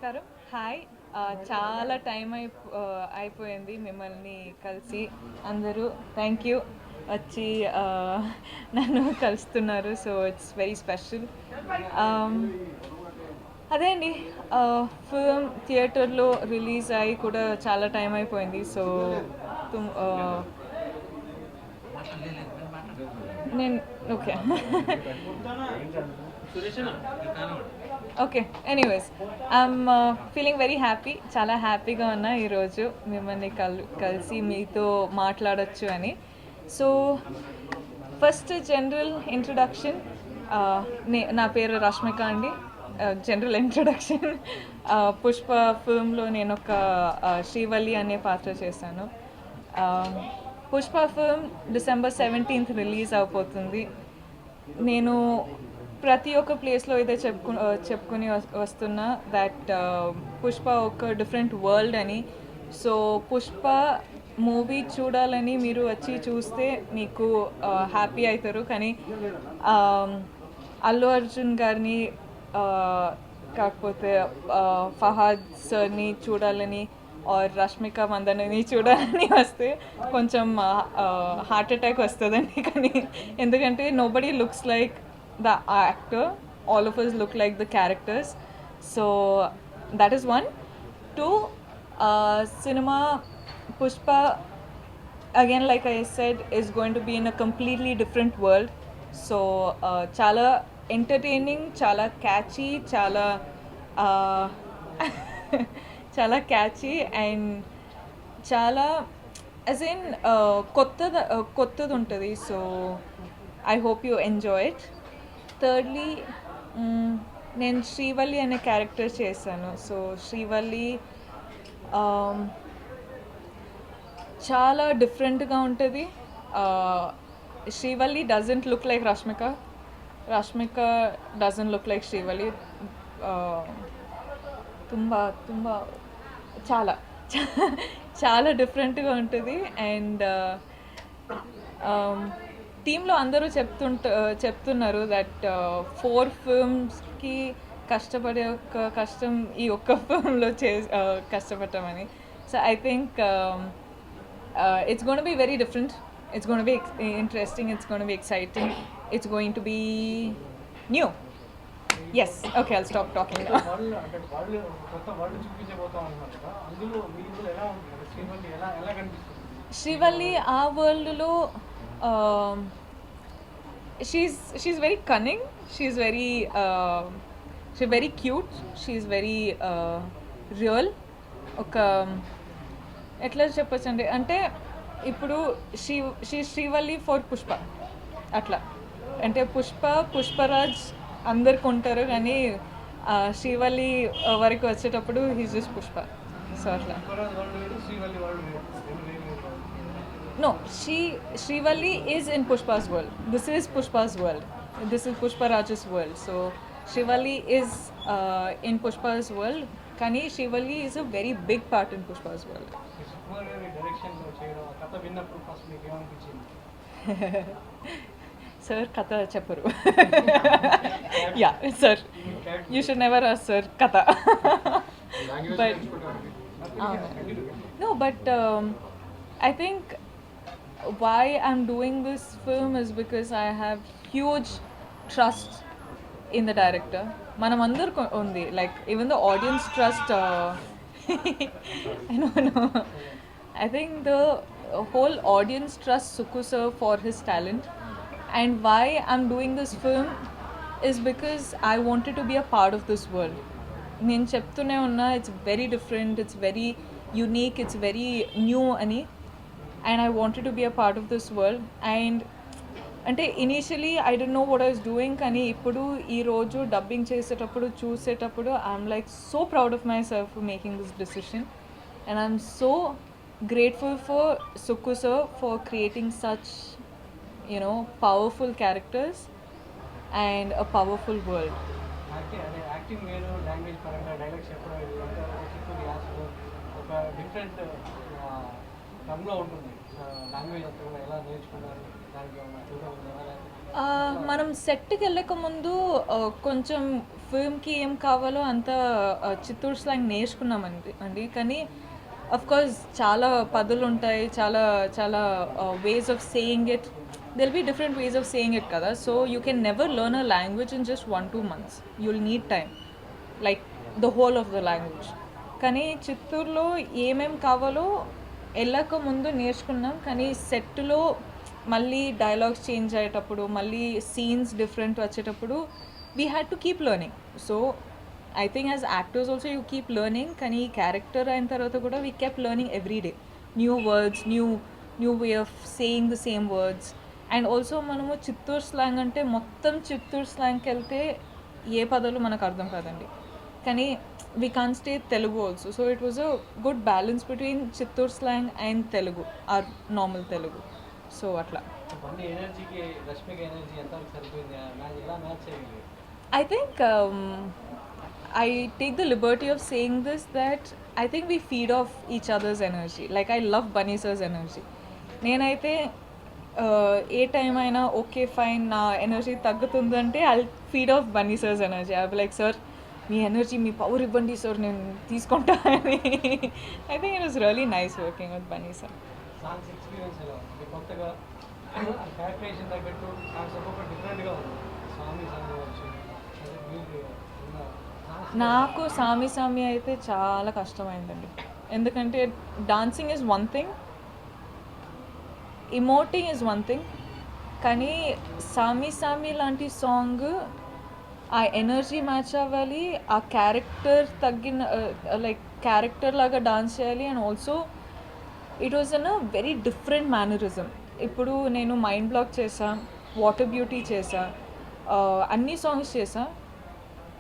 నమస్కారం. హాయ్. చాలా టైం అయిపోయింది మిమ్మల్ని కలిసి. అందరూ థ్యాంక్ యూ వచ్చి నన్ను కలుస్తున్నారు. So it's very special. అదే అండి, ఫిల్మ్ థియేటర్లో రిలీజ్ అయ్యి కూడా చాలా టైం అయిపోయింది. సో నేను okay. Okay, anyways I'm feeling very happy. చాలా హ్యాపీగా ఉన్నా ఈరోజు మిమ్మల్ని కలిసి మీతో మాట్లాడచ్చు అని. So first general introduction. నా పేరు రష్మిక అండి. General introduction. పుష్ప ఫిల్మ్లో నేను ఒక శ్రీవల్లి అనే పాత్ర చేశాను. Pushpa film December 17th release అయిపోతుంది. నేను ప్రతి ఒక్క ప్లేస్లో ఇదే చెప్పుకుని వస్తున్నా దట్ పుష్ప ఒక డిఫరెంట్ వరల్డ్ అని. సో పుష్ప మూవీ చూడాలని మీరు వచ్చి చూస్తే మీకు హ్యాపీ అవుతారు. కానీ అల్లు అర్జున్ గారిని కాకపోతే ఫహాద్ సార్ని చూడాలని ఆర్ రష్మిక మందనని చూడాలని వస్తే కొంచెం హార్ట్ అటాక్ వస్తుందండి. కానీ ఎందుకంటే nobody looks like the actor, all of us look like the characters. So that is one. Two, cinema Pushpa, again like I said, is going to be in a completely different world. So chala entertaining, chala catchy, chala chala catchy and chala as in kottadu untadi. So I hope you enjoy it. Thirdly, నేను శ్రీవల్లి అనే character చేశాను. So Srivalli చాలా డిఫరెంట్గా ఉంటుంది. Srivalli doesn't look like Rashmika, Rashmika doesn't look like Srivalli. ತುಂಬ ತುಂಬ చాలా చాలా డిఫరెంట్గా ఉంటుంది. అండ్ టీంలో అందరూ చెప్తున్నారు దట్ 4 ఫిల్మ్స్కి కష్టపడే ఒక కష్టం ఈ ఒక్క ఫిల్మ్లో కష్టపడతామని. So I think it's gonna be very different, it's gonna be interesting, it's gonna be exciting, it's going to be new. Yes, okay, I'll stop talking. Srivalli ఆ వరల్డ్లో she's very cunning, she's very cute, she's very real. ఒక ఎట్లా చెప్పచ్చండి అంటే ఇప్పుడు Srivalli for Pushpa అట్లా. అంటే పుష్పరాజ్ అందరికి ఉంటారు, కానీ శ్రీవల్లి వరకు వచ్చేటప్పుడు హీస్ జస్ట్ పుష్ప. సో అట్లా. No, Srivalli is in Pushpa's world. This is Pushpa's world. This is Pushpa Raj's world. So Srivalli is in Pushpa's world. Kani Srivalli is a very big part in Pushpa's world. Sir, Katha Chapuru. Yeah, sir. You should never ask Sir Katha. But no, but I think why I'm doing this film is because I have huge trust in the director. Manam andaru undi, like even the audience trust. I know. I think the whole audience trusts Sukku sir for his talent. And why I'm doing this film is because I wanted to be a part of this world. నేను చెప్తూనే ఉన్నా, it's very different, it's very unique, it's very new ani. And I wanted to be a part of this world. And అంటే initially I don't know what I was doing. కానీ ఇప్పుడు ఈరోజు dubbing చేసేటప్పుడు చూసేటప్పుడు I'm like so proud of my self for making this decision. And I'm so grateful for Sukku sir for creating such powerful characters and a powerful world. Acting వేరు, language పరంగా dialogues చెప్పడం ఒక different టర్మ్లో ఉంటుంది. Language అంతా కూడా ఎలా నేర్చుకున్నారు, దానికి మనం సెట్కి వెళ్ళక ముందు కొంచెం ఫిల్మ్కి ఏం కావాలో అంత చిత్తూరు స్లాంగ్ నేర్చుకున్నామండి కానీ అఫ్ కోర్స్ చాలా పదులు ఉంటాయి, చాలా చాలా ways of saying it, they'll be different ways of saying it కదా. So you can never learn a language in just 1-2 months. You'll need time like the whole of the language. కానీ చిత్తూరులో ఏమేం కావాలో వెళ్ళక ముందు నేర్చుకున్నాం, కానీ సెట్లో మళ్ళీ డైలాగ్స్ చేంజ్ అయ్యేటప్పుడు, మళ్ళీ సీన్స్ డిఫరెంట్ వచ్చేటప్పుడు we had to keep learning. So I think as actors also you keep learning, కానీ క్యారెక్టర్ అయిన తర్వాత కూడా we keep learning every day. New words, new way of saying the same words. And also మనము Chittoor slang అంటే మొత్తం చిత్తూరు స్లాంగ్కి వెళ్తే ఏ పదాలు మనకు అర్థం కాదండి. కానీ we can stay Telugu also. So it was a good balance between Chittoor slang and Telugu, or normal Telugu. So అట్లా బండి ఎనర్జీకి రష్మిక ఎనర్జీ ఎంతవరకు సరిపోయింది, ఎలా మ్యాచ్ అయ్యింది? I think I take the liberty of saying this, that I think we feed off each other's energy. Like I love Bunny sir's energy. నేనైతే ఏ time అయినా ఓకే ఫైన్ నా ఎనర్జీ తగ్గుతుందంటే I feed off Bunny sir's energy. I like sir మీ energy, మీ power ఇవ్వండి sir, నేను తీసుకుంటా అని. I think it was really nice working with Bunny sir. Songs experience ఎలా ఉంది? కొత్తగా క్యారెక్టరేషన్ తగ్గట్టు సాంగ్స్ ఒక్కొక్క డిఫరెంట్గా ఉంది. స్వామి సాంగ్ కావచ్చు, అదే మీకు ఉన్న songs నాకు సామి సామి అయితే చాలా కష్టమైందండి. ఎందుకంటే dancing is one thing, emoting is one thing, కానీ సామి సామి లాంటి సాంగ్ ఆ ఎనర్జీ మ్యాచ్ అవ్వాలి, ఆ క్యారెక్టర్ తగ్గిన లైక్ క్యారెక్టర్ లాగా డాన్స్ చేయాలి. And also it was an a very different mannerism. ఇప్పుడు నేను మైండ్ బ్లాక్ చేసా, వాటర్ బ్యూటీ చేసా, అన్ని సాంగ్స్ చేసా.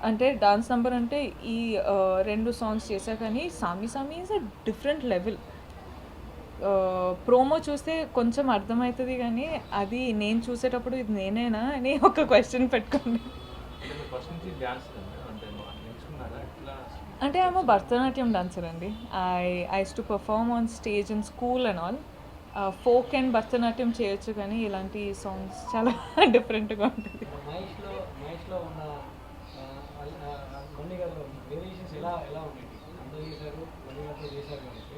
అంటే డాన్స్ నెంబర్ అంటే ఈ 2 సాంగ్స్ చేసా, కానీ సామి సామి is a different level. Promo చూస్తే కొంచెం అర్థమవుతుంది, కానీ అది నేను చూసేటప్పుడు ఇది నేనేనా అని ఒక క్వశ్చన్ పెట్టుకోండి. అంటే ఆమె భరతనాట్యం డాన్సర్ అండి. I to perform on stage in school and all. Folk and Bharatanatyam చేయొచ్చు, కానీ ఇలాంటి సాంగ్స్ చాలా డిఫరెంట్గా ఉంటుంది. మహేష్లో ఉన్న బండి గారిలో వేరియేషన్స్ ఎలా ఉండేవి? అందరూ చేశారు, బండి గారితో చేశారు కాబట్టి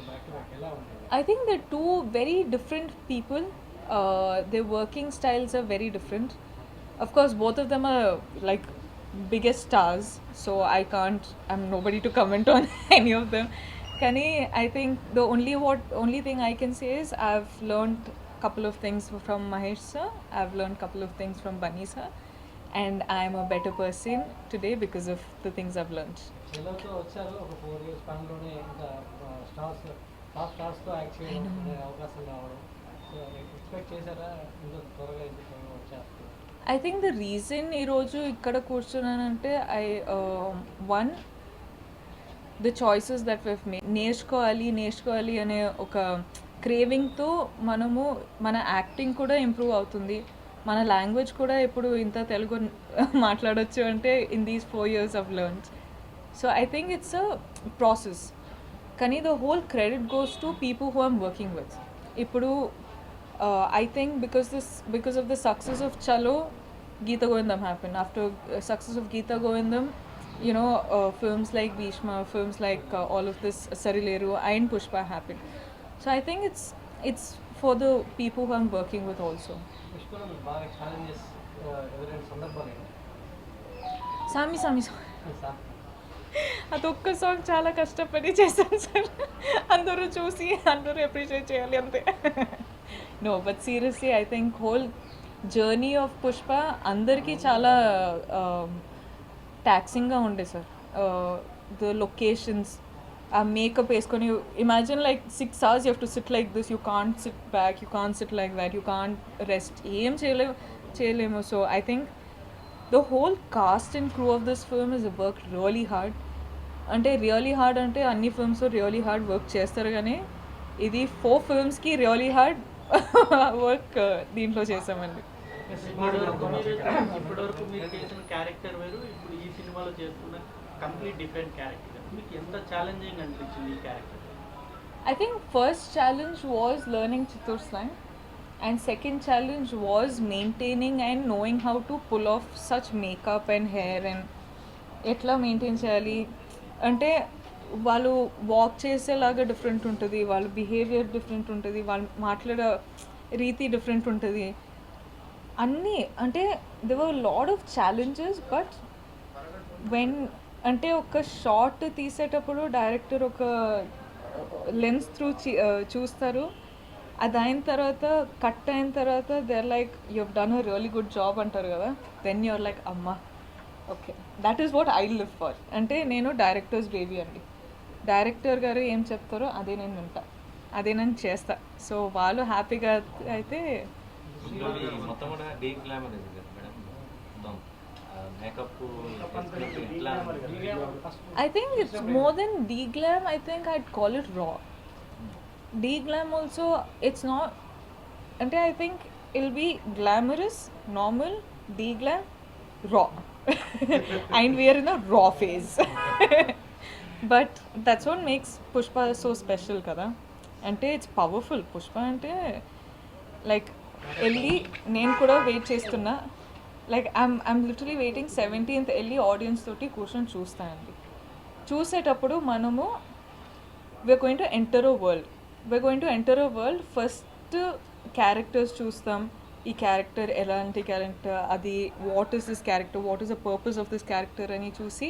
బ్యాక్ టు బ్యాక్ ఎలా ఉండేది? I think they're two very different people. Their working styles are very different. Of course, both of them are like biggest stars, so I'm nobody to comment on any of them. Kani, I think the only thing I can say is I've learned couple of things from Mahesh sir. I've learned couple of things from Bunny sir, and I'm a better person today because of the things I've learned. పిల్లలతో వచ్చారు ఒక 4 years స్పాన్లోనే ఇంకా top స్టార్స్తో act చేయడం అనే అవకాశం రావడం, so expect చేశారా ఇంత త్వరగా వచ్చారు? I think the reason ఈరోజు ఇక్కడ కూర్చున్నానంటే one the choices that we've made. నేర్చుకోవాలి అనే ఒక క్రేవింగ్తో మనము మన యాక్టింగ్ కూడా ఇంప్రూవ్ అవుతుంది, మన లాంగ్వేజ్ కూడా ఇప్పుడు ఇంత తెలుగు మాట్లాడొచ్చు అంటే in these 4 years I've learned. So I think it's a process. కానీ the whole credit goes to people who I'm working with. ఇప్పుడు I think because of the success of Chalo, Geeta Govindam happened. After success of Geeta Govindam, you know, films like Bhishma, films like all of this Sarileru and Pushpa happened. So I think it's for the people who I'm working with also. పుష్పలో మీకు బాగా challenges ఎదురైన సందర్భాలు ఏంటి? సామి అదొక్క song చాలా కష్టపడి చేశాను సార్. అందరూ చూసి అందరూ అప్రిషియేట్ చేయాలి అంతే. No but seriously I think whole journey of Pushpa అందరికీ చాలా ట్యాక్సింగ్గా ఉండే సార్. ద లొకేషన్స్, ఆ మేకప్ వేసుకొని imagine like 6 hours you have to sit like this, you can't sit back, you can't sit like that, you can't rest, ఏం చేయలేము. So I think the whole cast and crew of this film has worked really hard. అంటే really hard అంటే అన్ని films really hard work చేస్తారు, కానీ ఇది 4 filmsకి really hard work దీంట్లో చేసామండి. ఇప్పటివరకు మీరు చేసిన క్యారెక్టర్ వేరు, ఇప్పుడు ఈ సినిమాలో చేస్తున్న కంప్లీట్ డిఫరెంట్ క్యారెక్టర్. మీకు ఎంత ఛాలెంజింగ్ అనిపించింది ఈ character? I think first challenge was learning Chittur slang, and second challenge was maintaining and knowing how to pull off such makeup and hair and ఎట్లా మెయింటైన్ చేయాలి అంటే వాళ్ళు వాక్ చేసేలాగా different ఉంటుంది, వాళ్ళ బిహేవియర్ డిఫరెంట్ ఉంటుంది, వాళ్ళు మాట్లాడే రీతి డిఫరెంట్ ఉంటుంది. అన్నీ అంటే they were lot of challenges. But when అంటే ఒక షార్ట్ తీసేటప్పుడు డైరెక్టర్ ఒక లెన్స్ త్రూ చూస్తారు. అది అయిన తర్వాత కట్ అయిన తర్వాత they are like you have done a really good job అంటారు కదా. దెన్ యూఆర్ లైక్ అమ్మా okay that is what I live for. అంటే నేను డైరెక్టర్స్ బేబీ అండి. డైరెక్టర్ గారు ఏం చెప్తారో అదే నేను వింటా, అదే నేను చేస్తా. సో వాళ్ళు హ్యాపీగా అయితే ఇది మొత్తం కూడా డీ గ్లామర్ ఇది కదా మేడం, మొత్తం మేకప్ ఇట్లా I think it's more than de-glam. I think I'd call it raw. De-glam also, it's not. And I think it'll be glamorous, normal, de-glam, raw. And we are in a raw phase. But that's what makes Pushpa so special, kada. And it's powerful. Pushpa ante like వెళ్ళి నేను కూడా wait చేస్తున్నా. Like I'm literally waiting 17th వెళ్ళి audience తోటి కూర్చొని చూస్తానండి. చూసేటప్పుడు మనము we're going to enter a world. First characters చూస్తాం. ఈ క్యారెక్టర్ ఎలాంటి క్యారెక్టర్, అది what is this character, what is the purpose of this character అని చూసి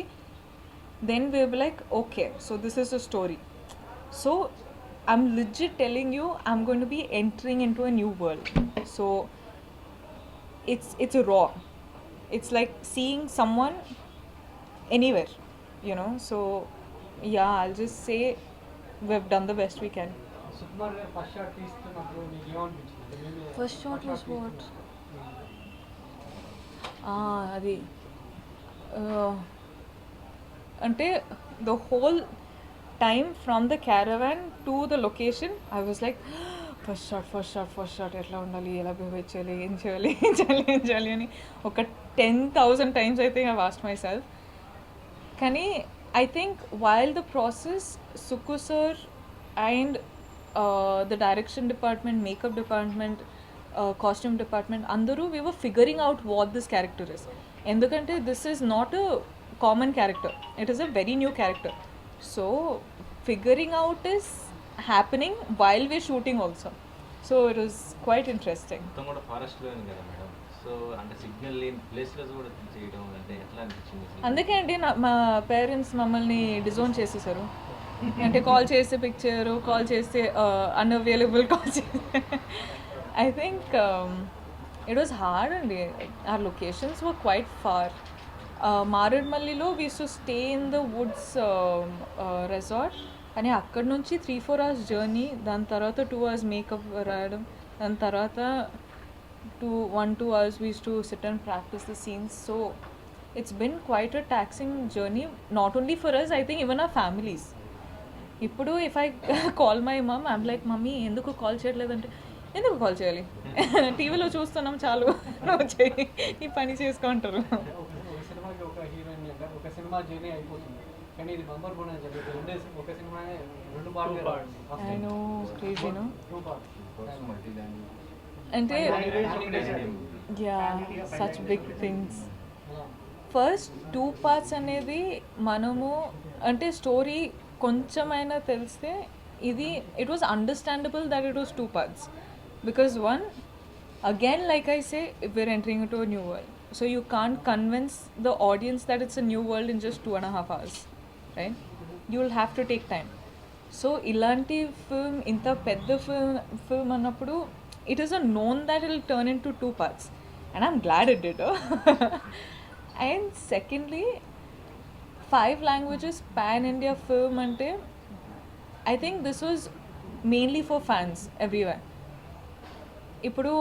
then we be like okay so this is the story. So I'm legit telling you, I'm going to be entering into a new world. So it's a raw. It's like seeing someone anywhere, you know. So yeah, I'll just say we've done the best we can. Sukumar గారు first shot తీస్తున్నప్పుడు మీకు ఏమనిపించింది? First shot was what? అది అంటే the whole time from the caravan to the location I was like first shot ఎట్లా ఉండాలి, ఎలా behave చేయాలి, ఏం చేయాలి అని ఒక 10,000 times I think I've asked myself. కానీ I think while the process, Suku sir and the direction department, makeup department, costume department, అందరూ we were figuring out what this character is. ఎందుకంటే this is not a common character, it is a very new character. So figuring out is happening while we're shooting also. So it was quite interesting. మొత్తం కూడా ఫారెస్ట్లో ఉంది కదా madam. So అంటే signal లేని ప్లేస్లో కూడా చేయడం అంటే ఎట్లా అనిపించింది? అందుకే అండి మా పేరెంట్స్ మమ్మల్ని డిజోన్ చేసేసారు. అంటే కాల్ చేస్తే పిక్ చేయరు, కాల్ చేస్తే అన్అవైలబుల్ కాల్ చేస్తే. I think it was hard అండి. Our locations were quite far. మారేడ్మల్లిలో we to stay in the woods resort. కానీ అక్కడ నుంచి 3-4 hours జర్నీ, దాని తర్వాత 2 hours మేకప్ రాయడం, దాని తర్వాత 1-2 hours we used to sit and practice the scenes. So it's been quite a taxing journey, not only for us, I think even our families. ఇప్పుడు if I call my mum I'm like mummy ఎందుకు call చేయట్లేదంటే ఎందుకు call చేయాలి, టీవీలో చూస్తున్నాం చాలు, నువ్వు చెయ్యి ఈ పని చేసుకుంటారు. ఒక సినిమాకి ఒక హీరోయిన్ ఒక సినిమా జర్నీ అయిపోతుంది, కానీ ఇది బంపర్ కూడా జరిగింది. ఒక సినిమానే 2 పార్ట్లు. I know, crazy, no? 2 parts. అంటే yeah such big things. First 2 parts అనేది మనము అంటే స్టోరీ కొంచెమైనా తెలిస్తే ఇది it was understandable that it was 2 parts. Because one again like I say we're entering into a new world. So you can't convince the audience that it's a new world in just 2.5 hours, right? You will have to take time. So ఇలాంటి film, ఇంత పెద్ద film అన్నప్పుడు it is a known that it will turn into 2 parts, and I'm glad it did. And secondly, 5 languages pan India film ante I think this was mainly for fans everywhere. ఇప్పుడు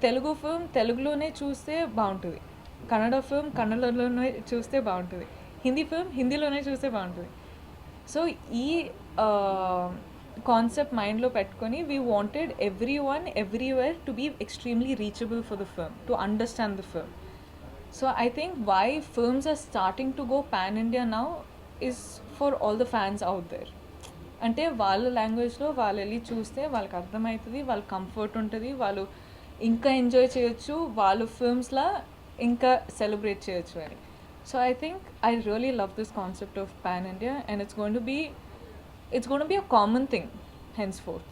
Telugu film తెలుగులోనే చూస్తే బాగుంటుంది, Kannada film కన్నడలోనే చూస్తే బాగుంటుంది, Hindi film హిందీలోనే చూస్తే బాగుంటుంది. So ఈ concept మైండ్లో పెట్టుకొని we wanted everyone everywhere to be extremely reachable for the film, to understand the film. So I think why films are starting to go pan India now is for all the fans out there. అంటే వాళ్ళ లాంగ్వేజ్లో వాళ్ళు వెళ్ళి చూస్తే వాళ్ళకి అర్థమవుతుంది, వాళ్ళ comfort ఉంటుంది, వాళ్ళు ఇంకా ఎంజాయ్ చేయొచ్చు, వాళ్ళు ఫిల్మ్స్లా ఇంకా సెలబ్రేట్ చేయొచ్చు అని. So I think I really love this concept of pan India, and it's going to be a common thing henceforth.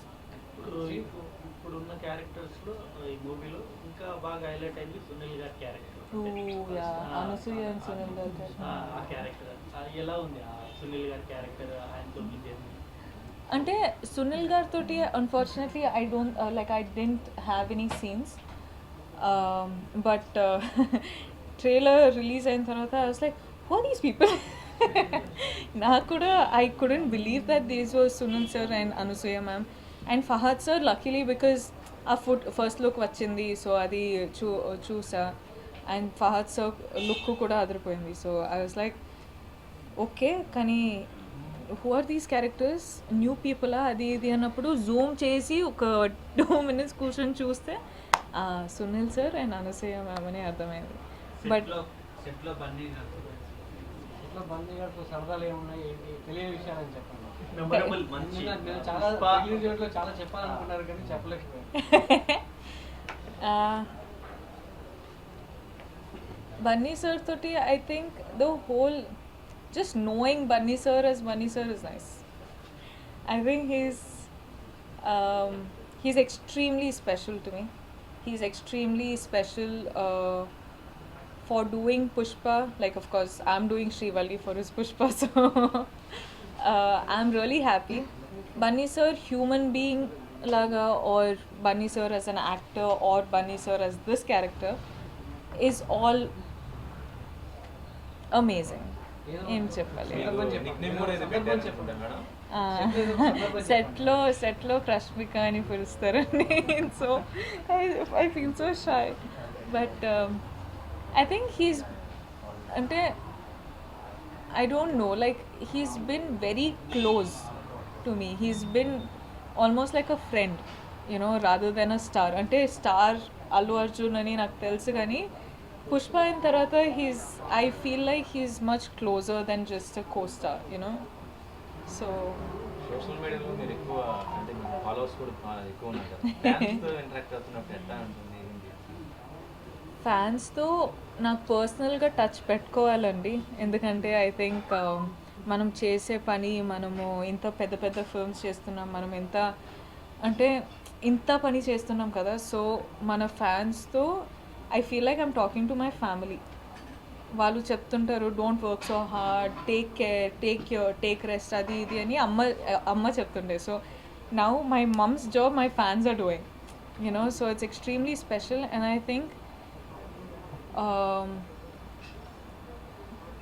ఇప్పుడున్న క్యారెక్టర్స్లో ఈ మూవీలో ఇంకా బాగా హైలైట్ అయింది సునీల్ గారి character Anasuya and Sunil Garg. ఆ క్యారెక్టర్ ఎలా ఉంది ఆ సునీల్ గారి క్యారెక్టర్ ఆయనతో మీ జర్నీ అంటే సునీల్ గారితోటి unfortunately I didn't have any scenes, but trailer release అయిన తర్వాత I was like who are these people. నాకు కూడా I couldn't believe that these was Sunil sir and Anasuya ma'am and Fahadh sir. Luckily because ఆ first look వచ్చింది, so అది చూసా, and Fahadh sir look కూడా అదిరిపోయింది. So I was like okay, కానీ who are these characters, new పీపులా అది ఇది అన్నప్పుడు జూమ్ చేసి ఒక 2 minutes కూర్చొని చూస్తే Sunil sir and Anasuya ma'am అని అర్థమైంది. బట్ సెట్లో బన్నీ ఇట్లా బందీ గారితో సరదాలు ఏమున్నాయి ఏంటి తెలియని విషయాలని చెప్పండి. మెమరబుల్ మంచి నేను చాలా రిలీజ్ ఈవెంట్లో చాలా చెప్పాలనుకున్నారు కానీ చెప్పలేకపోయాను. Bunny sir toti, I think the whole, just knowing Bunny sir as Bunny sir is nice. I think he's extremely special to me. He's extremely special for doing Pushpa. Like, of course, I'm doing Srivalli for his Pushpa, so I'm really happy. Bunny sir, human being laga, or Bunny sir as an actor, or Bunny sir as this character, is all amazing. ఏం చెప్పాలి, nickname కూడా ఏదో పెట్టారు అనుకుంటా madam. సెట్లో క్రష్మిక అని పిలుస్తారండి. So I feel so shy, but I think he's అంటే I don't know, like he's been very close to me. He's been almost like a friend, you know, rather than a star. అంటే star Allu Arjun అని నాకు తెలుసు, కానీ పుష్ప అయిన తర్వాత I feel like he's much closer than just a costar, you know. So social మీడియాలో మీరు ఎక్కువ అంటే మీ ఫాలోవర్స్ కూడా ఎక్కువ ఉన్నారు కదా, ఫ్యాన్స్తో ఇంటరాక్ట్ అవుతున్నప్పుడు ఎట్లా ఉంటుంది ఏంటి? ఫ్యాన్స్తో నాకు పర్సనల్గా టచ్ పెట్టుకోవాలండి, ఎందుకంటే ఐ థింక్ మనం చేసే పని, మనము ఇంత పెద్ద పెద్ద ఫిల్మ్స్ చేస్తున్నాం, మనం ఇంత పని చేస్తున్నాం కదా. సో మన ఫ్యాన్స్తో I feel like I'm talking to my family. వాళ్ళు చెప్తుంటారు don't work so hard, take care, take rest, అది ఇది అని అమ్మ చెప్తుండే. So now my mum's job my fans are doing, you know. So it's extremely special, and I think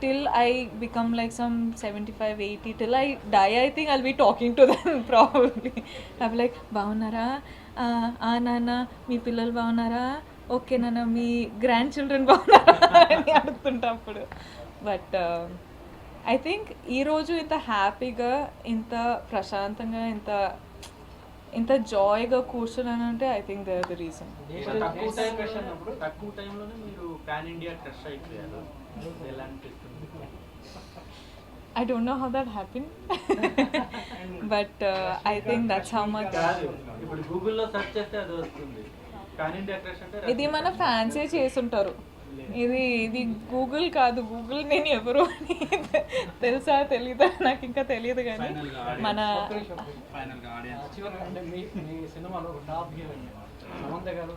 till I become like some 75, 80, till I die, I think I'll be talking to them probably. I'll be like, బాగున్నారా, నాన్న మీ పిల్లలు బాగున్నారా, okay నాన్న మీ grand children బాగున్నారా అని అడుగుతుంటా అప్పుడు. But I think ఈరోజు ఇంత హ్యాపీగా, ఇంత ప్రశాంతంగా, ఇంత జాయ్గా కూర్చున్నానంటే I think they are the reason. తక్కువ టైంలోనే మీరు పాన్ ఇండియా క్రష్ అయిపోయారు, ఎలా అనిపిస్తుంది? I don't know how that happened, but I think that's how much. ఇప్పుడు గూగుల్లో సెర్చ్ చేస్తే అది వస్తుంది, పాన్ ఇండియా క్రష్ అంటే. ఇది మన ఫ్యాన్సే చేసుంటారు, ఇది గూగుల్ కాదు. గూగుల్ నేను ఎవరు అని తెలుసా తెలీదా నాకు ఇంకా తెలియదు, కానీ మన చివరి అంటే మీ సినిమాలో ఒక టాప్ హీరోయిన్ సమంత గారు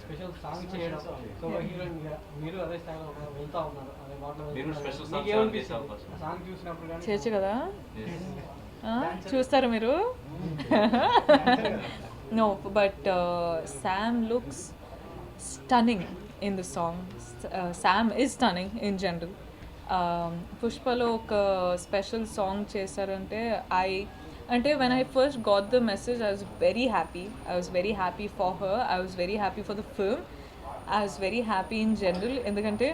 స్పెషల్ సాంగ్ చేయడం, సో హీరోయిన్ గా మీరు అదే స్థాయిలో వెళ్తా ఉన్నారు, అదే మీరు special song మాట్లాడుతున్నారు. సాంగ్ చూసినప్పుడు కానీ చేయొచ్చు కదా, చూస్తారు మీరు. No, but Sam looks stunning in the song. Sam is stunning in general. Pushpalo oka special song chesarante when I first got the message, I was very happy. I was very happy for her. I was very happy for the film. I was very happy in general. Endukante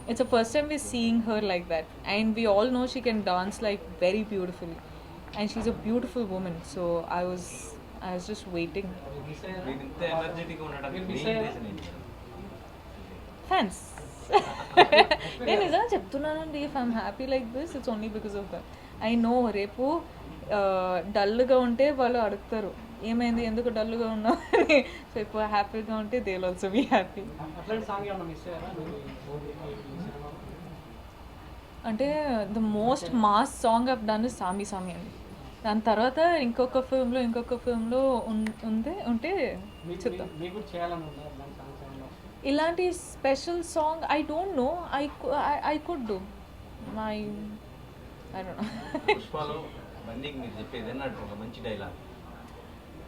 it's the first time we're seeing her like that, and we all know she can dance like very beautifully, and she's a beautiful woman. So I was just waiting. మీరు ఇంత ఎనర్జెటిక్గా ఉండడానికి main reason ఏంటి? Fans. నేను నిజంగా చెప్తున్నానండి, if I'm happy like this it's only because of that. I know రేపు డల్గా ఉంటే వాళ్ళు అడుగుతారు ఏమైంది, ఎందుకు డల్గా ఉన్నావు అని. సో ఇప్పుడు హ్యాపీగా ఉంటే they will also be happy. అట్లాంటి సాంగ్ ఏమన్నా మిస్ అయ్యారా మీరు ఈ సినిమాలో? అంటే the most mass song of done Saami Saami అండి. దాని తర్వాత ఇంకొక ఫిల్మ్లో ఉంటే చెప్తాం. మీకు కూడా చేయాలని ఉందా దాని సాంగ్స్ ఏమన్నా? ఇలాంటి special song I don't know. I could do my I don't know. పుష్పలో బండింగ్ మీరు చెప్పేది అన్నట్టు ఒక మంచి డైలాగ్.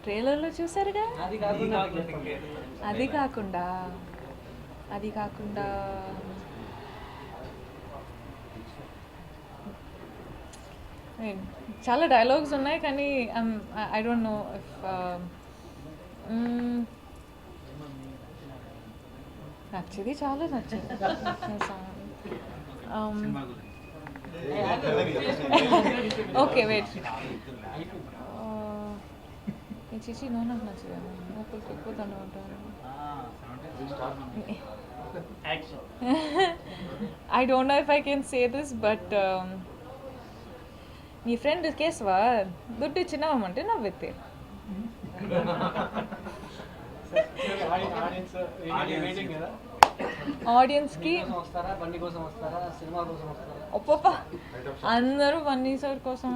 ట్రైలర్లో చూసారుగా. అది కాకుండా నాకు చెప్పండి. అది కాకుండా చాలా డైలాగ్స్ ఉన్నాయి కానీ ఐ డోంట్ నో ఇఫ్ నచ్చింది, చాలా నచ్చింది. ఓకే వెయిట్, చిచి నో నాకు నచ్చదు. ఒకరికి ఎక్కువ దండం ఉంటాను. I don't know if I can say this, but మీ ఫ్రెండ్ కేశవా దుడ్డు ఇచ్చినామంటే నవ్వెత్తే. ఆడియన్స్ వెయిటింగ్ కదా. ఆడియన్స్కి కోసం వస్తారా, బండి కోసం వస్తారా, సినిమా కోసం వస్తారా? ఒప్ప అందరూ బన్నీ సార్ కోసం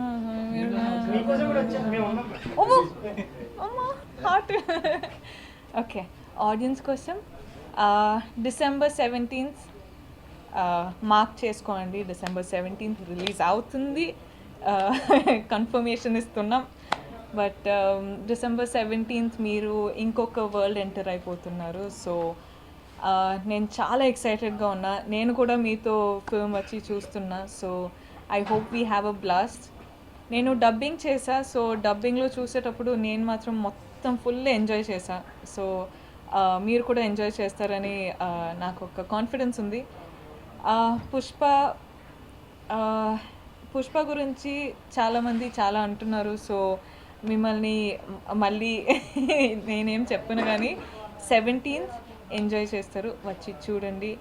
హార్ట్. ఓకే, ఆడియన్స్ కోసం December 17th మార్క్ చేసుకోండి. December 17th రిలీజ్ అవుతుంది. కన్ఫర్మేషన్ ఇస్తున్నాం. బట్ December 17th మీరు ఇంకొక వరల్డ్ ఎంటర్ అయిపోతున్నారు. సో నేను చాలా ఎక్సైటెడ్గా ఉన్నా. నేను కూడా మీతో ఫిల్మ్ వచ్చి చూస్తున్నా. So I hope we have a blast. నేను డబ్బింగ్ చేశా. సో డబ్బింగ్లో చూసేటప్పుడు నేను మాత్రం మొత్తం ఫుల్ ఎంజాయ్ చేశా. సో మీరు కూడా ఎంజాయ్ చేస్తారని నాకు ఒక కాన్ఫిడెన్స్ ఉంది. పుష్ప గురించి చాలామంది చాలా అంటున్నారు. సో మిమ్మల్ని మళ్ళీ నేనేం చెప్పను కానీ 17th ఎంజాయ్ చేస్తారు, వచ్చి చూడండి.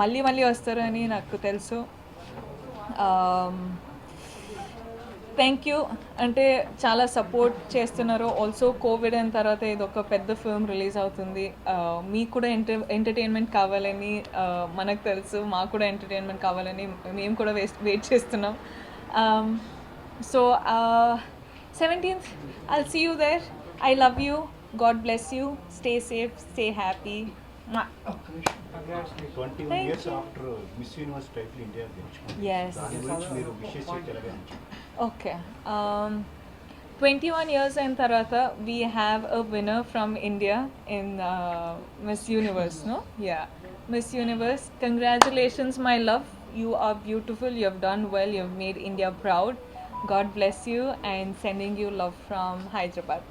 మళ్ళీ వస్తారు అని నాకు తెలుసు. థ్యాంక్ యూ, అంటే చాలా సపోర్ట్ చేస్తున్నారు. ఆల్సో కోవిడ్ అయిన తర్వాత ఇది ఒక పెద్ద ఫిల్మ్ రిలీజ్ అవుతుంది. మీకు కూడా ఎంటర్టైన్మెంట్ కావాలని మనకు తెలుసు, మాకు కూడా ఎంటర్టైన్మెంట్ కావాలని మేము కూడా వెయిట్ చేస్తున్నాం. So 17th I'll see you there. I love you. God bless you. Stay safe, stay happy. Mwah. 21 years after Miss Universe title India గెలుచుకుంది. Yes. దాని గురించి మీరు విషెస్ చెప్పగలరా? Okay. 21 years in Tarata, we have a winner from India in Miss Universe, no? Yeah. Miss Universe, congratulations, my love. You are beautiful. You have done well. You have made India proud. God bless you, and sending you love from Hyderabad.